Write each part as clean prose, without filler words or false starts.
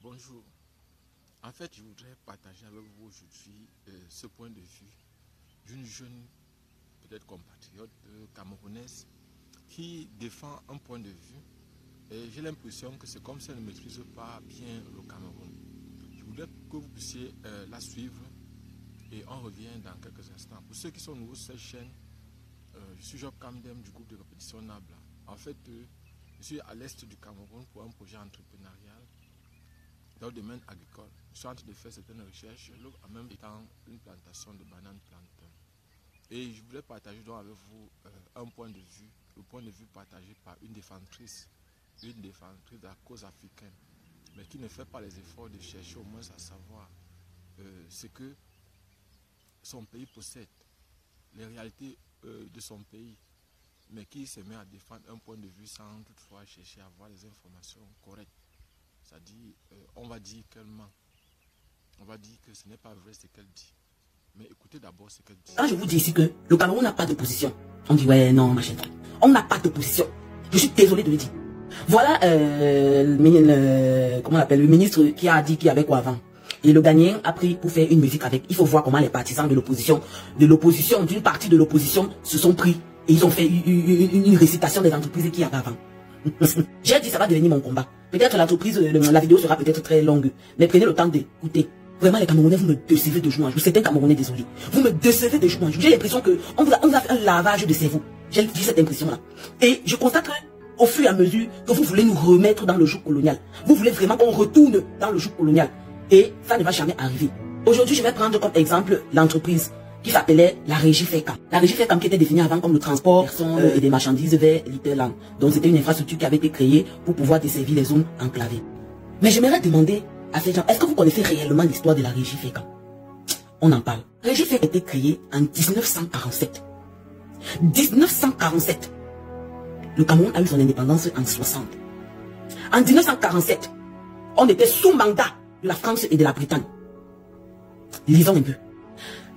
Bonjour. En fait, je voudrais partager avec vous aujourd'hui ce point de vue d'une jeune, peut-être compatriote camerounaise, qui défend un point de vue. Et j'ai l'impression que c'est comme si elle ne maîtrise pas bien le Cameroun. Je voudrais que vous puissiez la suivre et on revient dans quelques instants. Pour ceux qui sont nouveaux sur cette chaîne, je suis Job Kamdem du groupe de répétition Nabla. En fait, je suis à l'est du Cameroun pour un projet entrepreneurial dans le domaine agricole. Je suis en train de faire certaines recherches, en même temps une plantation de bananes plantain. Et je voulais partager donc avec vous un point de vue, le point de vue partagé par une défensrice de la cause africaine, mais qui ne fait pas les efforts de chercher au moins à savoir ce que son pays possède, les réalités de son pays, mais qui se met à défendre un point de vue sans toutefois chercher à avoir les informations correctes. C'est-à-dire, on va dire qu'elle ment. On va dire que ce n'est pas vrai ce qu'elle dit. Mais écoutez d'abord ce qu'elle dit. Quand je vous dis ici que le Cameroun n'a pas d'opposition, on dit ouais, non, machin. On n'a pas d'opposition. Je suis désolé de le dire. Voilà, comment on appelle, le ministre qui a dit qu'il y avait quoi avant. Et le Ghanéen a pris pour faire une musique avec. Il faut voir comment les partisans de l'opposition, d'une partie de l'opposition se sont pris. Et ils ont fait une récitation des entreprises qu'il y avait avant. J'ai dit ça va devenir mon combat. Peut-être l'entreprise, la vidéo sera peut-être très longue. Mais prenez le temps d'écouter. Vraiment les Camerounais, vous me décevez de jour en jour. C'est un Camerounais, désolé. Vous me décevez de jour en jour. J'ai l'impression qu'on vous a fait un lavage de cerveau. J'ai cette impression-là. Et je constate au fur et à mesure que vous voulez nous remettre dans le joug colonial. Vous voulez vraiment qu'on retourne dans le joug colonial. Et ça ne va jamais arriver. Aujourd'hui, je vais prendre comme exemple l'entreprise qui s'appelait la Régie FECAM. La Régie FECAM qui était définie avant comme le transport et des marchandises vers l'Iterland. Donc c'était une infrastructure qui avait été créée pour pouvoir desservir les zones enclavées. Mais j'aimerais demander à ces gens, est-ce que vous connaissez réellement l'histoire de la Régie FECAM? On en parle. La Régie FECAM a été créée en 1947. 1947. Le Cameroun a eu son indépendance en 60. En 1947, on était sous mandat de la France et de la Bretagne. Lisons un peu.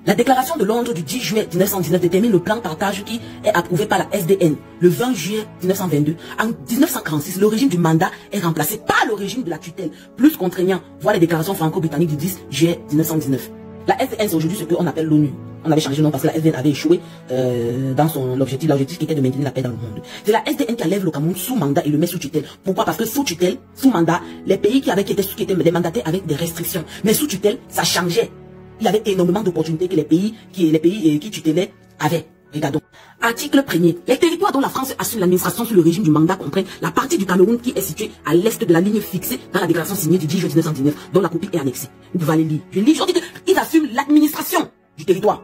La déclaration de Londres du 10 juillet 1919 détermine le plan de partage qui est approuvé par la SDN le 20 juillet 1922. En 1946, le régime du mandat est remplacé par le régime de la tutelle, plus contraignant. Voilà les déclarations franco-britanniques du 10 juillet 1919. La SDN, c'est aujourd'hui ce qu'on appelle l'ONU. On avait changé de nom parce que la SDN avait échoué dans son objectif. L'objectif qui était de maintenir la paix dans le monde. C'est la SDN qui enlève le Cameroun sous mandat et le met sous tutelle. Pourquoi? Parce que sous tutelle, sous mandat, les pays qui étaient démandatés avec des restrictions. Mais sous tutelle, ça changeait. Il y avait énormément d'opportunités que les pays qui tutelaient avaient. Regardons. Article 1er. Les territoires dont la France assure l'administration sous le régime du mandat comprennent la partie du Cameroun qui est située à l'est de la ligne fixée dans la déclaration signée du 10 juillet 1919, dont la copie est annexée. Vous pouvez aller lire. Je lis, je dis qu'ils assument l'administration du territoire.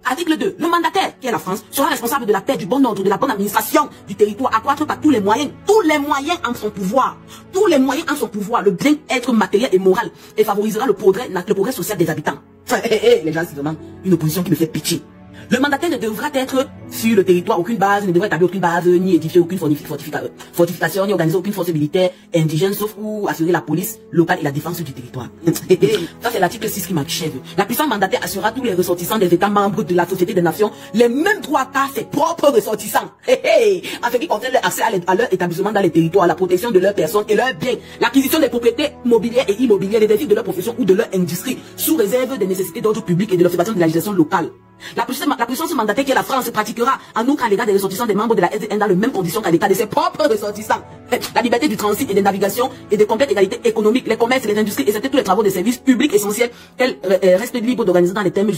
Article 2. Le mandataire, qui est la France, sera responsable de la paix, du bon ordre, de la bonne administration du territoire, accroître par tous les moyens en son pouvoir. Tous les moyens en son pouvoir, le bien-être matériel et moral, et favorisera le progrès social des habitants. Les gens, c'est vraiment une opposition qui me fait pitié. Le mandataire ne devra être sur le territoire aucune base, ne devra établir aucune base, ni édifier aucune fortification, ni organiser aucune force militaire indigène, sauf pour assurer la police locale et la défense du territoire. Ça, c'est l'article 6 qui m'achève. La puissance mandataire assurera tous les ressortissants des États membres de la Société des Nations les mêmes droits qu'à ses propres ressortissants. En ce qui concerne l'accès à leur établissement dans les territoires, la protection de leurs personnes et leurs biens, l'acquisition des propriétés mobilières et immobilières, les défis de leur profession ou de leur industrie, sous réserve des nécessités d'ordre public et de l'observation de la législation locale. La puissance mandataire qui est la France pratiquera en outre à l'égard des ressortissants des membres de la SDN dans les mêmes conditions qu'à l'égard de ses propres ressortissants. La liberté du transit et de navigation et de complète égalité économique, les commerces, les industries et c'était tous les travaux des services publics essentiels qu'elles restent libres d'organiser dans les termes.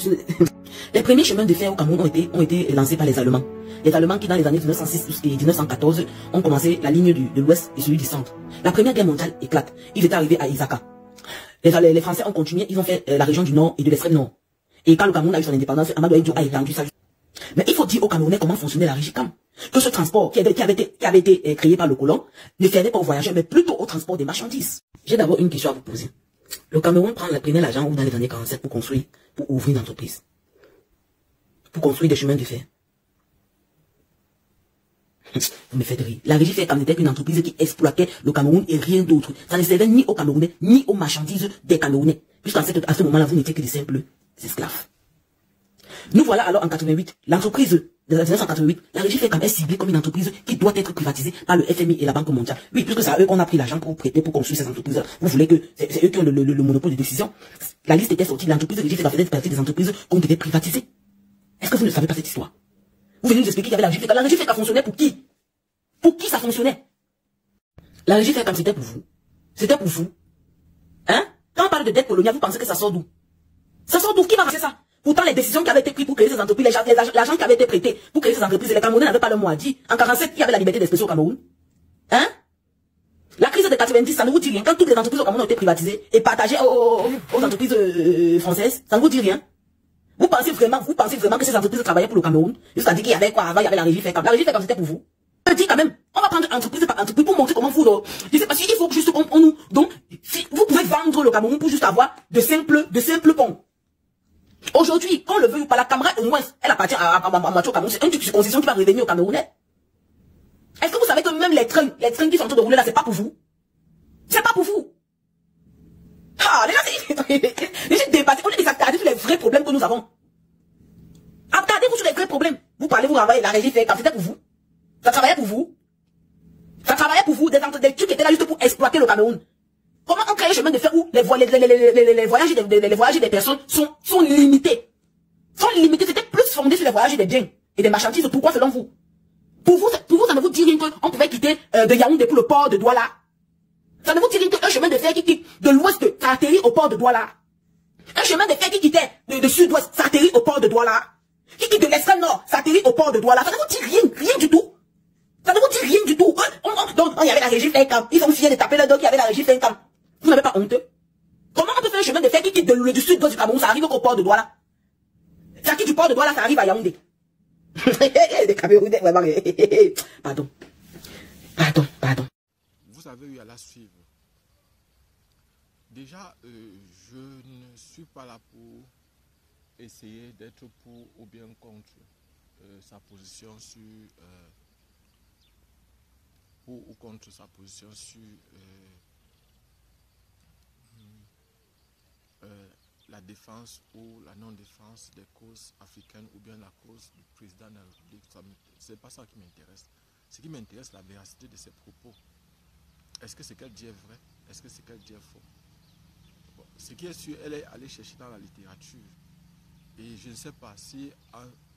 Les premiers chemins de fer au Cameroun ont été lancés par les Allemands. Les Allemands qui dans les années 1906 et 1914 ont commencé la ligne de l'Ouest et celui du Centre. La Première Guerre mondiale éclate. Ils étaient arrivés à Isaka. Les Français ont continué, ils ont fait la région du Nord et de l'extrême Nord. Et quand le Cameroun a eu son indépendance, Amadou Ahidjo a étendu ça. Mais il faut dire aux Camerounais comment fonctionnait la Régie FECAM. Que ce transport qui avait été créé par le colon ne servait pas aux voyageurs, mais plutôt au transport des marchandises. J'ai d'abord une question à vous poser. Le Cameroun prenait l'argent dans les années 47 pour ouvrir une entreprise. Pour construire des chemins de fer. Vous me faites rire. La Régie FECAM n'était qu'une entreprise qui exploitait le Cameroun et rien d'autre. Ça ne servait ni aux Camerounais, ni aux marchandises des Camerounais. Puisqu'à ce moment-là, vous n'étiez que des simples esclaves. Nous voilà alors en 88. L'entreprise de 1988, la régie FECAM est ciblée comme une entreprise qui doit être privatisée par le FMI et la Banque mondiale. Oui, puisque c'est à eux qu'on a pris l'argent pour prêter, pour construire ces entreprises. Vous voulez que c'est eux qui ont le monopole de décision. La liste était sortie, l'entreprise de régie FECAM faisait partie des entreprises qu'on devait privatiser. Est-ce que vous ne savez pas cette histoire? Vous venez nous expliquer qu'il y avait la régie FECAM. La régie FECAM fonctionnait pour qui? Pour qui ça fonctionnait? La régie FECAM, c'était pour vous. C'était pour vous. Hein? Quand on parle de dette coloniale, vous pensez que ça sort d'où? Ça sort d'où? Qui va racheter ça? Pourtant, les décisions qui avaient été prises pour créer ces entreprises, l'argent qui avait été prêté pour créer ces entreprises, les Camerounais n'avaient pas le mot à dire. En 47, qui avait la liberté d'expression au Cameroun? Hein? La crise de 90, ça ne vous dit rien. Quand toutes les entreprises au Cameroun ont été privatisées et partagées aux entreprises françaises, ça ne vous dit rien. Vous pensez vraiment que ces entreprises travaillaient pour le Cameroun? Juste à dire qu'il y avait quoi avant, il y avait la régie FECAM. La régie FECAM, c'était pour vous. Je dis quand même, on va prendre entreprise par entreprise pour montrer comment vous, je sais pas si il faut juste on nous, donc, si vous pouvez vendre le Cameroun pour juste avoir de simples ponts. Aujourd'hui, qu'on le veut ou pas, la Camara, au moins, elle appartient à Macho Cameroun. C'est un truc de circoncision qui va revenir au Camerounais. Est-ce que vous savez que même les trains qui sont en train de rouler là, c'est pas pour vous? C'est pas pour vous. Ah, les gens, j'ai dépassé. On est attardés sur les vrais problèmes que nous avons. Attardez-vous sur les vrais problèmes. Vous parlez, vous travaillez, la régie fait, c'était pour vous. Ça travaillait pour vous. Ça travaillait pour vous. Des trucs qui étaient là juste pour exploiter le Cameroun. Comment on crée un chemin de fer où les voyages des personnes sont limités? Sont limités. C'était plus fondé sur les voyages des biens et des marchandises. Pourquoi selon vous? Pour vous, ça ne vous dit rien qu'on pouvait quitter de Yaoundé pour le port de Douala. Ça ne vous dit rien qu'un chemin de fer qui quitte de l'ouest, ça atterrit au port de Douala. Un chemin de fer qui quittait de sud-ouest, ça atterrit au port de Douala. Qui quitte de l'extrême nord, ça atterrit au port de Douala. Ça ne vous dit rien du tout. Ça ne vous dit rien du tout. Donc, il y avait la régie FECAM. Ils ont fiers de taper le dos qu'il y avait la régie FECAM. Vous n'avez pas honte? Comment on peut faire un chemin de fer qui quitte du sud-ouest du Cameroun, ça arrive au port de Douala? Ça quitte du port de Douala, ça arrive à Yaoundé. Les Camerounais, vraiment. Pardon. Vous avez eu à la suivre. Déjà, je ne suis pas là pour essayer d'être pour ou bien contre sa position sur pour ou contre sa position sur la défense ou la non-défense des causes africaines ou bien la cause du président de la République. C'est pas ça qui m'intéresse. Ce qui m'intéresse, c'est la véracité de ses propos. Est-ce que ce qu'elle dit est vrai? Est-ce que ce qu'elle dit est faux? Bon, ce qui est sûr, elle est allée chercher dans la littérature. Et je ne sais pas si...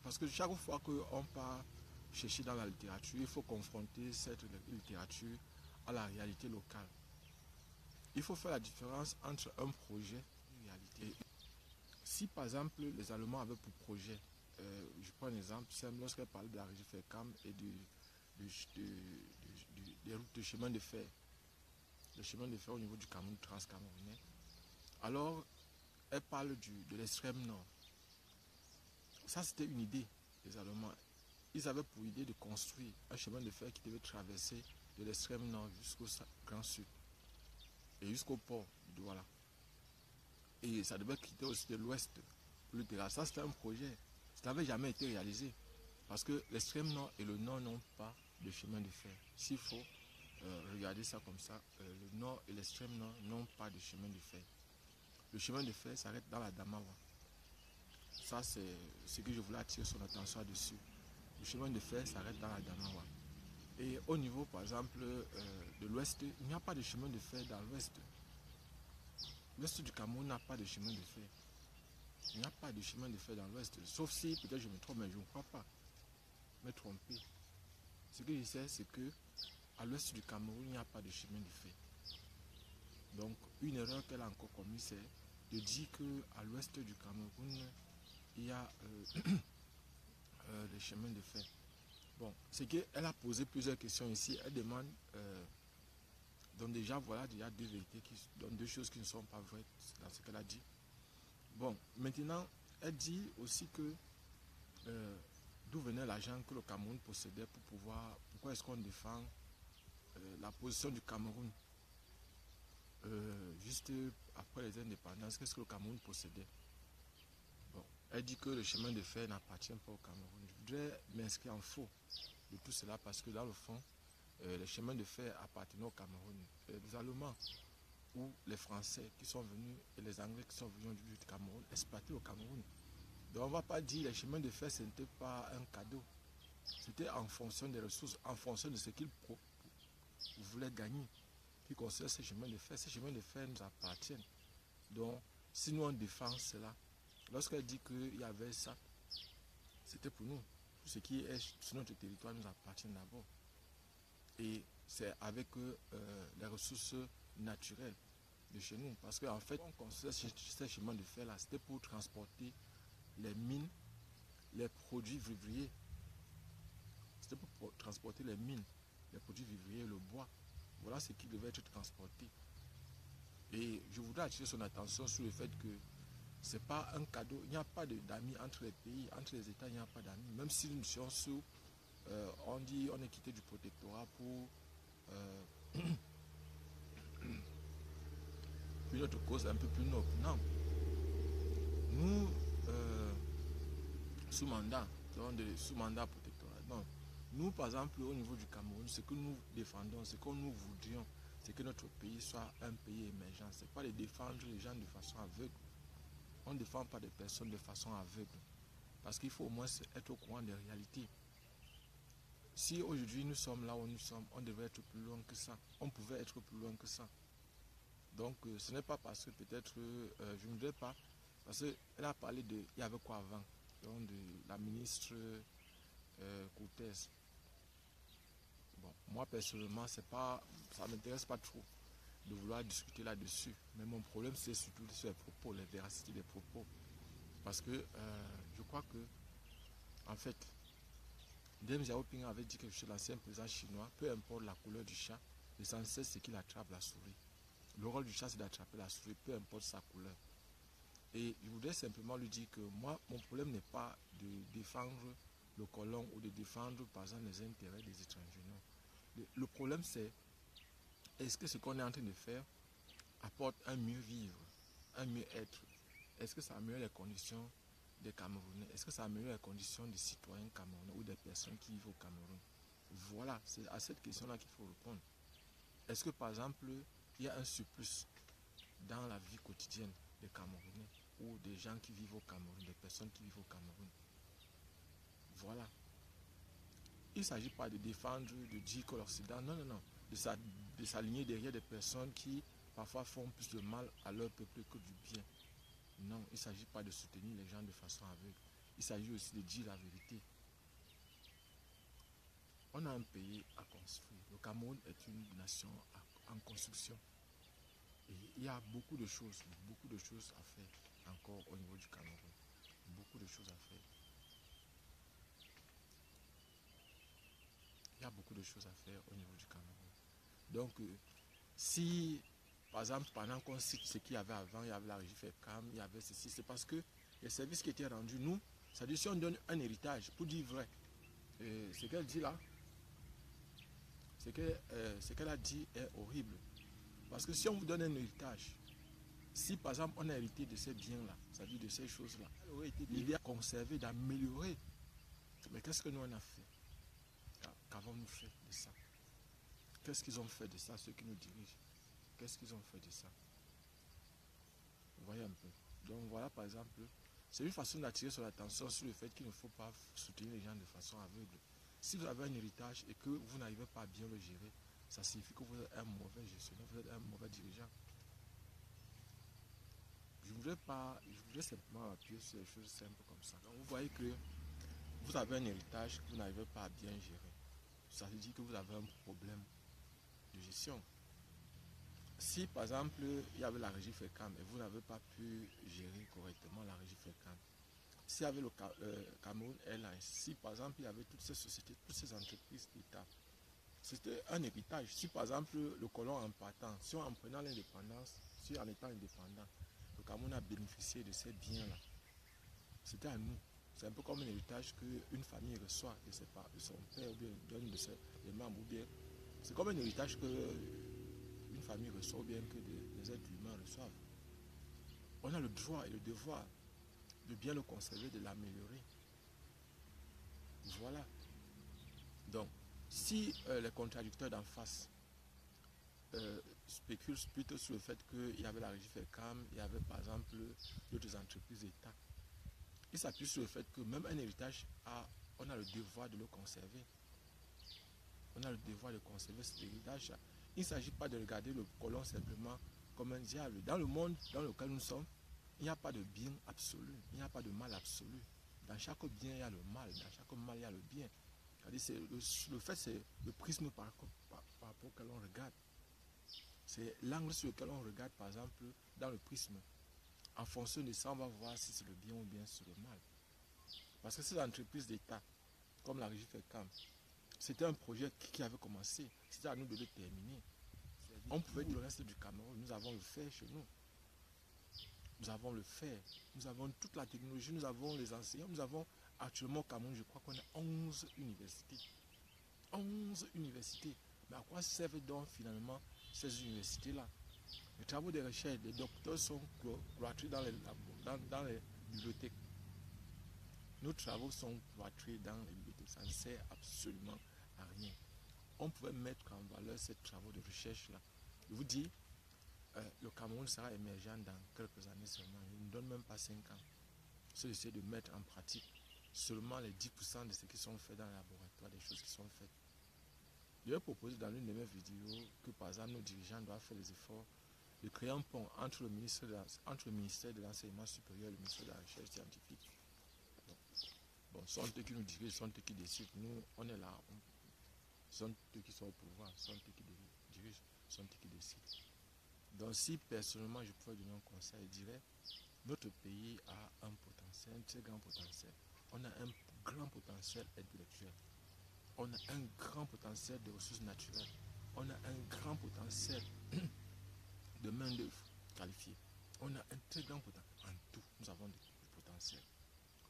parce que chaque fois qu'on part chercher dans la littérature, il faut confronter cette littérature à la réalité locale. Il faut faire la différence entre un projet et une réalité. Si par exemple les Allemands avaient pour projet, je prends un exemple simple, lorsqu'elle parlait de la régie FECAM et des routes de chemin de fer, le chemin de fer au niveau du Cameroun transcamerounais, alors elle parle de l'extrême nord. Ça c'était une idée des Allemands. Ils avaient pour idée de construire un chemin de fer qui devait traverser de l'extrême nord jusqu'au Grand Sud et jusqu'au port de Douala. Et ça devait quitter aussi de l'ouest pour le terrain. Ça c'était un projet. Ça n'avait jamais été réalisé. Parce que l'extrême nord et le nord n'ont pas de chemin de fer. S'il faut regarder ça comme ça, le nord et l'extrême nord n'ont pas de chemin de fer. Le chemin de fer s'arrête dans la Damawa. Ça c'est ce que je voulais attirer son attention dessus. Le chemin de fer s'arrête dans la Damawa. Et au niveau par exemple de l'ouest, il n'y a pas de chemin de fer dans l'ouest. L'ouest du Cameroun n'a pas de chemin de fer. Il n'y a pas de chemin de fer dans l'ouest. Sauf si peut-être je me trompe, mais je ne crois pas me tromper. Ce que je sais, c'est que à l'ouest du Cameroun, il n'y a pas de chemin de fer. Donc, une erreur qu'elle a encore commise, c'est de dire qu'à l'ouest du Cameroun, il y a des chemins de fer. Bon, c'est qu'elle a posé plusieurs questions ici. Elle demande, donc déjà, voilà, il y a deux vérités, deux choses qui ne sont pas vraies dans ce qu'elle a dit. Bon, maintenant, elle dit aussi que d'où venait l'argent que le Cameroun possédait pour pouvoir... Pourquoi est-ce qu'on défend la position du Cameroun juste après les indépendances? Qu'est-ce que le Cameroun possédait? Bon, elle dit que le chemin de fer n'appartient pas au Cameroun. Je voudrais m'inscrire en faux de tout cela parce que dans le fond, les chemins de fer appartenaient au Cameroun. Les Allemands ou les Français qui sont venus et les Anglais qui sont venus du Cameroun exploitaient le Cameroun. Donc on ne va pas dire que les chemins de fer ce n'était pas un cadeau. C'était en fonction des ressources, en fonction de ce qu'ils voulaient gagner, qu'ils construisaient ces chemins de fer. Ces chemins de fer nous appartiennent. Donc, si nous on défend cela, lorsqu'elle dit qu'il y avait ça, c'était pour nous. Tout ce qui est sur notre territoire nous appartient d'abord. Et c'est avec les ressources naturelles de chez nous. Parce qu'en fait, on construisait ces chemins de fer là, c'était pour transporter les mines, les produits vivriers. C'était pour transporter les mines, les produits vivriers, le bois. Voilà ce qui devait être transporté. Et je voudrais attirer son attention sur le fait que ce n'est pas un cadeau. Il n'y a pas d'amis entre les pays, entre les États, il n'y a pas d'amis. Même si nous sommes sous, on dit on est quitté du protectorat pour une autre cause un peu plus noble. Non. Nous, sous mandat, sous mandat protectorat. Non. Nous, par exemple, au niveau du Cameroun, ce que nous défendons, ce que nous voudrions, c'est que notre pays soit un pays émergent. Ce n'est pas de défendre les gens de façon aveugle. On ne défend pas des personnes de façon aveugle. Parce qu'il faut au moins être au courant des réalités. Si aujourd'hui nous sommes là où nous sommes, on devrait être plus loin que ça. On pouvait être plus loin que ça. Donc ce n'est pas parce que peut-être, je ne voudrais pas, parce qu'elle a parlé de, il y avait quoi avant, donc de la ministre Cortez. Bon, moi personnellement, ça ne m'intéresse pas trop de vouloir discuter là-dessus. Mais mon problème, c'est surtout sur les propos, les véracités des propos. Parce que je crois que, en fait, Deng Xiaoping avait dit quelque chose, l'ancien président chinois, peu importe la couleur du chat, l'essentiel c'est qu'il attrape la souris. Le rôle du chat, c'est d'attraper la souris, peu importe sa couleur. Et je voudrais simplement lui dire que moi, mon problème n'est pas de défendre le colon ou de défendre, par exemple, les intérêts des étrangers. Non. Le problème, c'est est-ce que ce qu'on est en train de faire apporte un mieux vivre, un mieux être? Est-ce que ça améliore les conditions des Camerounais? Est-ce que ça améliore les conditions des citoyens camerounais ou des personnes qui vivent au Cameroun? Voilà, c'est à cette question-là qu'il faut répondre. Est-ce que, par exemple, il y a un surplus dans la vie quotidienne des Camerounais ou des gens qui vivent au Cameroun, des personnes qui vivent au Cameroun? Voilà. Il ne s'agit pas de défendre, de dire que l'Occident, non, non, non, de s'aligner derrière des personnes qui parfois font plus de mal à leur peuple que du bien. Non, il ne s'agit pas de soutenir les gens de façon aveugle. Il s'agit aussi de dire la vérité. On a un pays à construire. Le Cameroun est une nation en construction. Et il y a beaucoup de choses à faire encore au niveau du Cameroun. Beaucoup de choses à faire. Il y a beaucoup de choses à faire au niveau du Cameroun. Donc, si, par exemple, pendant qu'on cite ce qu'il y avait avant, il y avait la régie FECAM, il y avait ceci, c'est parce que les services qui étaient rendus, nous, ça dit si on donne un héritage, pour dire vrai, ce qu'elle dit là, ce qu'elle a dit est horrible. Parce que si on vous donne un héritage, si par exemple on a hérité de ces biens-là, c'est-à-dire de ces choses-là, il aurait été l'idée à conserver, d'améliorer. Mais qu'est-ce que nous on a fait? Qu'avons-nous fait de ça? Qu'est-ce qu'ils ont fait de ça, ceux qui nous dirigent? Qu'est-ce qu'ils ont fait de ça? Vous voyez un peu. Donc voilà par exemple, c'est une façon d'attirer son attention sur le fait qu'il ne faut pas soutenir les gens de façon aveugle. Si vous avez un héritage et que vous n'arrivez pas à bien le gérer, ça signifie que vous êtes un mauvais gestionnaire, vous êtes un mauvais dirigeant. Je voudrais simplement appuyer sur des choses simples comme ça. Donc vous voyez que vous avez un héritage que vous n'arrivez pas à bien gérer. Ça veut dire que vous avez un problème de gestion. Si par exemple il y avait la régie FECAM et vous n'avez pas pu gérer correctement la régie FECAM, s'il y avait le Cameroun Airlines, si par exemple il y avait toutes ces sociétés, toutes ces entreprises d'État, c'était un héritage. Si par exemple le colon en partant, si en prenant l'indépendance, si en étant indépendant, le Cameroun a bénéficié de ces biens-là, c'était à nous. C'est un peu comme un héritage qu'une famille reçoit de son père ou bien d'un de ses membres. Ou bien c'est comme un héritage qu'une famille reçoit ou bien que des êtres humains reçoivent. On a le droit et le devoir de bien le conserver, de l'améliorer. Voilà. Donc, si les contradicteurs d'en face spéculent plutôt sur le fait qu'il y avait la régie FECAM, il y avait par exemple d'autres entreprises d'État, ils s'appuient sur le fait que même un héritage a on a le devoir de le conserver. On a le devoir de conserver cet héritage. Il ne s'agit pas de regarder le colon simplement comme un diable. Dans le monde dans lequel nous sommes, il n'y a pas de bien absolu, il n'y a pas de mal absolu. Dans chaque bien, il y a le mal, dans chaque mal, il y a le bien. Le fait, c'est le prisme par rapport auquel on regarde. C'est l'angle sur lequel on regarde, par exemple, dans le prisme. En fonction de ça, on va voir si c'est le bien ou bien c'est le mal. Parce que ces entreprises d'État, comme la régie FECAM, c'était un projet qui avait commencé. C'était à nous de le terminer. On pouvait dire le reste du Cameroun, nous avons le fer chez nous. Nous avons le fer, nous avons toute la technologie, nous avons les enseignants, nous avons actuellement au Cameroun, je crois qu'on a 11 universités. 11 universités. Mais à quoi servent donc finalement ces universités-là? Les travaux de recherche des docteurs sont cloîtrés dans les bibliothèques. Nos travaux sont cloîtrés dans les bibliothèques. Ça ne sert absolument à rien. On pouvait mettre en valeur ces travaux de recherche-là. Je vous dis, le Cameroun sera émergent dans quelques années seulement. Il ne donne même pas 5 ans. C'est d'essayer de mettre en pratique seulement les 10% de ce qui sont faits dans le laboratoire, des choses qui sont faites. Je vais proposer dans l'une de mes vidéos que par exemple nos dirigeants doivent faire les efforts de créer un pont entre le ministère de l'enseignement supérieur et le ministère de la recherche scientifique. Bon, sont eux qui nous dirigent, sont eux qui décident. Nous, on est là. Sont eux qui sont au pouvoir, sont eux qui dirigent, sont eux qui décident. Donc si personnellement je pouvais donner un conseil, je dirais, notre pays a un potentiel, un très grand potentiel. On a un grand potentiel intellectuel. On a un grand potentiel de ressources naturelles. On a un grand potentiel de main-d'œuvre qualifiée. On a un très grand potentiel. En tout, nous avons du potentiel.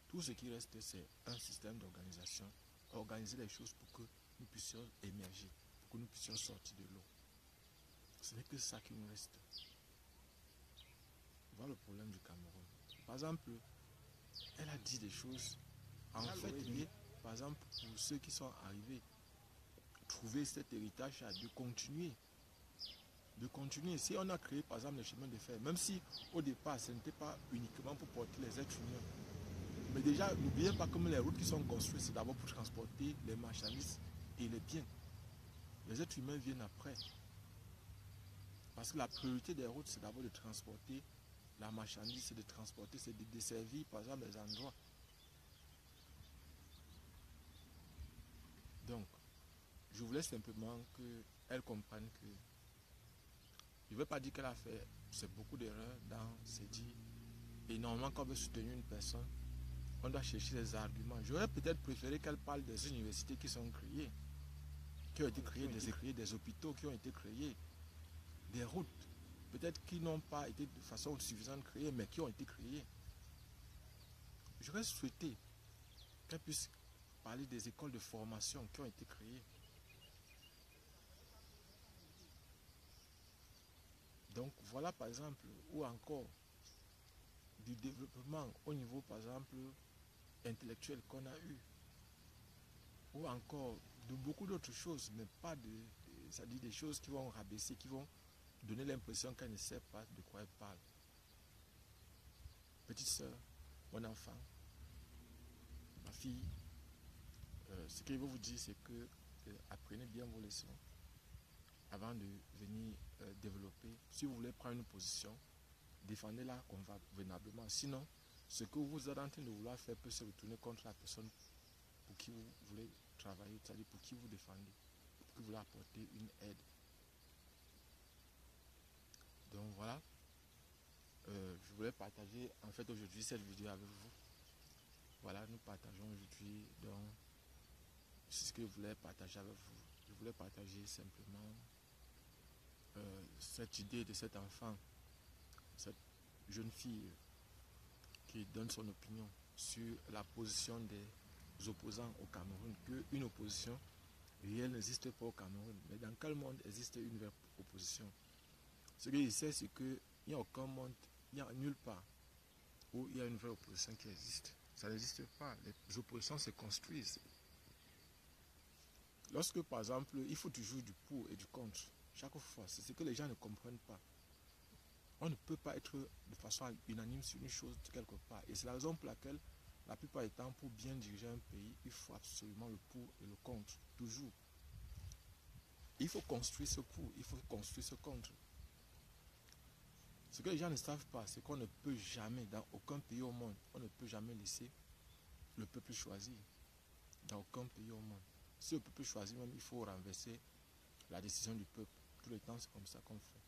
Tout ce qui reste, c'est un système d'organisation. Organiser les choses pour que nous puissions émerger, pour que nous puissions sortir de l'eau. Ce n'est que ça qui nous reste. Voilà le problème du Cameroun. Par exemple, elle a dit des choses. En fait, par exemple, pour ceux qui sont arrivés, trouver cet héritage de continuer. De continuer. Si on a créé, par exemple, les chemins de fer, même si au départ, ce n'était pas uniquement pour porter les êtres humains. Mais déjà, n'oubliez pas que les routes qui sont construites, c'est d'abord pour transporter les marchandises et les biens. Les êtres humains viennent après. Parce que la priorité des routes, c'est d'abord de transporter la marchandise, c'est de transporter, c'est de desservir, par exemple, les endroits. Donc, je voulais simplement qu'elle comprenne que je ne veux pas dire qu'elle a fait, c'est beaucoup d'erreurs dans ses dits. Et normalement, quand on veut soutenir une personne, on doit chercher des arguments. J'aurais peut-être préféré qu'elle parle des universités qui sont créées, qui ont été créées, des hôpitaux qui ont été créés, des routes, peut-être qui n'ont pas été de façon suffisante créées, mais qui ont été créées. J'aurais souhaité qu'elle puisse parler des écoles de formation qui ont été créées. Donc voilà par exemple, ou encore du développement au niveau par exemple intellectuel qu'on a eu, ou encore de beaucoup d'autres choses, mais pas ça dit des choses qui vont rabaisser, qui vont donner l'impression qu'elle ne sait pas de quoi elle parle. Petite soeur, mon enfant, ma fille, ce que je veux vous dire, c'est que apprenez bien vos leçons avant de venir développer. Si vous voulez prendre une position, défendez-la convenablement. Sinon, ce que vous êtes en train de vouloir faire peut se retourner contre la personne pour qui vous voulez travailler, c'est-à-dire pour qui vous défendez, pour qui vous voulez apporter une aide. Donc voilà, je voulais partager en fait aujourd'hui cette vidéo avec vous. Voilà, nous partageons aujourd'hui donc ce que je voulais partager avec vous. Je voulais partager simplement cette idée de cet enfant, cette jeune fille qui donne son opinion sur la position des opposants au Cameroun, qu'une opposition réelle n'existe pas au Cameroun. Mais dans quel monde existe une vraie opposition? Ce qu'il sait, c'est qu'il n'y a aucun monde, il n'y a nulle part où il y a une vraie opposition qui existe. Ça n'existe pas. Les oppositions se construisent. Lorsque, par exemple, il faut toujours du pour et du contre, chaque fois, c'est ce que les gens ne comprennent pas. On ne peut pas être de façon unanime sur une chose quelque part. Et c'est la raison pour laquelle la plupart du temps, pour bien diriger un pays, il faut absolument le pour et le contre, toujours. Il faut construire ce pour, il faut construire ce contre. Ce que les gens ne savent pas, c'est qu'on ne peut jamais, dans aucun pays au monde, on ne peut jamais laisser le peuple choisir. Dans aucun pays au monde. Si le peuple choisit même, il faut renverser la décision du peuple. Tout le temps, c'est comme ça qu'on fait.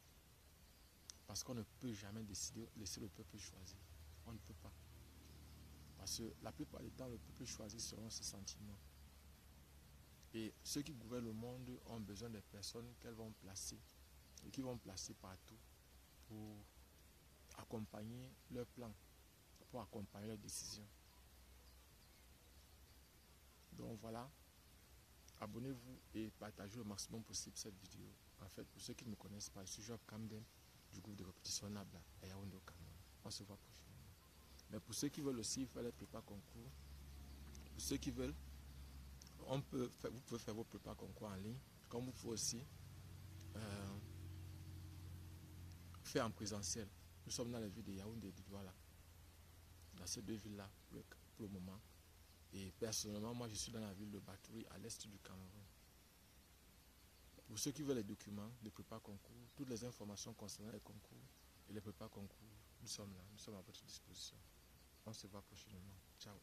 Parce qu'on ne peut jamais décider, laisser le peuple choisir. On ne peut pas. Parce que la plupart du temps, le peuple choisit selon ses sentiments. Et ceux qui gouvernent le monde ont besoin des personnes qu'elles vont placer. Et qui vont placer partout pour accompagner leurs plans, pour accompagner leurs décisions. Donc voilà, abonnez-vous et partagez le maximum possible cette vidéo. En fait, pour ceux qui ne me connaissent pas, je suis Job Camden du groupe de répétition Nabla à Yaoundé au Cameroun. On se voit prochainement. Mais pour ceux qui veulent aussi faire les prépas concours, pour ceux qui veulent, vous pouvez faire vos prépas concours en ligne, comme vous pouvez aussi faire en présentiel. Nous sommes dans la ville de Yaoundé et de Douala, dans ces deux villes-là pour le moment. Et personnellement, moi je suis dans la ville de Batouri, à l'est du Cameroun. Pour ceux qui veulent les documents de prépa concours, toutes les informations concernant les concours et les prépa concours, nous sommes là, nous sommes à votre disposition. On se voit prochainement. Ciao.